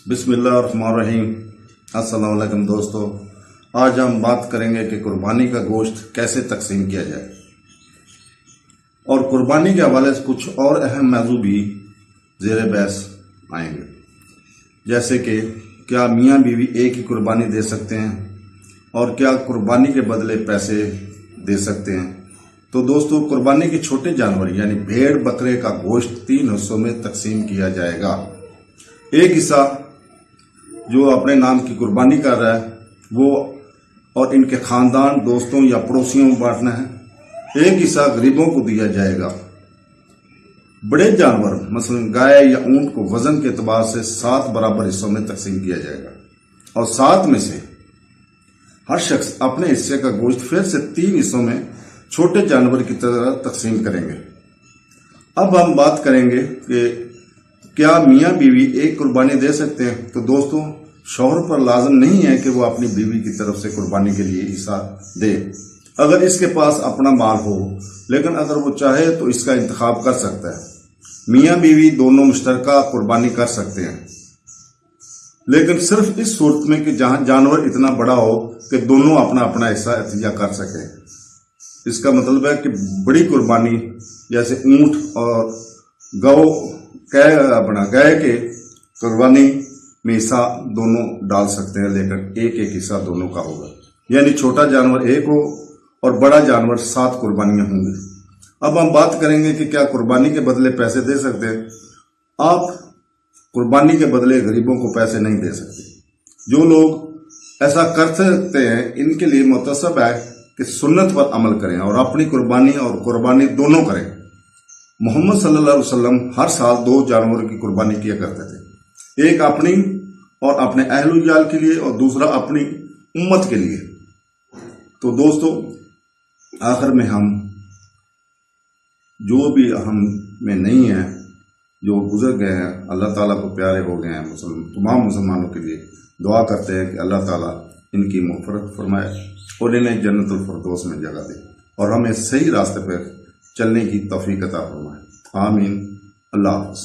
बिस्मिल्लाहिर्रहमानिर्रहीम। अस्सलाम वालेकुम दोस्तों, आज हम बात करेंगे कि कुर्बानी का गोश्त कैसे तकसीम किया जाए और कुर्बानी के हवाले से कुछ और अहम मौजू भी ज़ेर बहस आएंगे, जैसे कि क्या मियाँ बीवी एक ही कुर्बानी दे सकते हैं और क्या कुर्बानी के बदले पैसे दे सकते हैं। तो दोस्तों, कुर्बानी के छोटे जानवर यानी भेड़ बकरे का गोश्त 3 हिस्सों में तकसीम किया जाएगा। एक हिस्सा जो अपने नाम की कुर्बानी कर रहा है वो और इनके खानदान, दोस्तों या पड़ोसियों को बांटना है। एक हिस्सा गरीबों को दिया जाएगा। बड़े जानवर मसलन गाय या ऊंट को वजन के एतबार से 7 बराबर हिस्सों में तकसीम किया जाएगा और 7 में से हर शख्स अपने हिस्से का गोश्त फिर से 3 हिस्सों में छोटे जानवर की तरह तकसीम करेंगे। अब हम बात करेंगे कि क्या मियाँ बीवी एक कुर्बानी दे सकते हैं। तो दोस्तों, शौहर पर लाजम नहीं है कि वो अपनी बीवी की तरफ से कुर्बानी के लिए हिस्सा दे, अगर इसके पास अपना माल हो, लेकिन अगर वो चाहे तो इसका इंतखाब कर सकता है। मियाँ बीवी दोनों मुश्तरका कुर्बानी कर सकते हैं, लेकिन सिर्फ इस सूरत में कि जहां जानवर इतना बड़ा हो कि दोनों अपना अपना हिस्सा अतिया कर सकें। इसका मतलब है कि बड़ी कुर्बानी जैसे ऊंट और गौ गाय के कुर्बानी में हिस्सा दोनों डाल सकते हैं, लेकिन एक एक हिस्सा दोनों का होगा, यानी छोटा जानवर एक हो और बड़ा जानवर 7 कुर्बानियां होंगी। अब हम बात करेंगे कि क्या कुर्बानी के बदले पैसे दे सकते हैं। आप कुर्बानी के बदले गरीबों को पैसे नहीं दे सकते। जो लोग ऐसा कर सकते हैं, इनके लिए मुतसब है कि सुन्नत पर अमल करें और अपनी कुर्बानी और कुर्बानी दोनों करें। मोहम्मद सल्लल्लाहु अलैहि वसल्लम हर साल 2 जानवरों की कुर्बानी किया करते थे, एक अपनी और अपने अहलुजाल के लिए और दूसरा अपनी उम्मत के लिए। तो दोस्तों, आखिर में हम जो भी हम में नहीं है, जो गुजर गए हैं, अल्लाह ताला को प्यारे हो गए हैं, तमाम मुसलमानों के लिए दुआ करते हैं कि अल्लाह ताला इनकी मग़फ़िरत फरमाए और इन्हें जन्नतुल फ़िरदौस में जगह दे और हमें सही रास्ते पर चलने की तौफ़ीक़ अता फरमाए। आमीन। अल्लाह हाफ़िज़।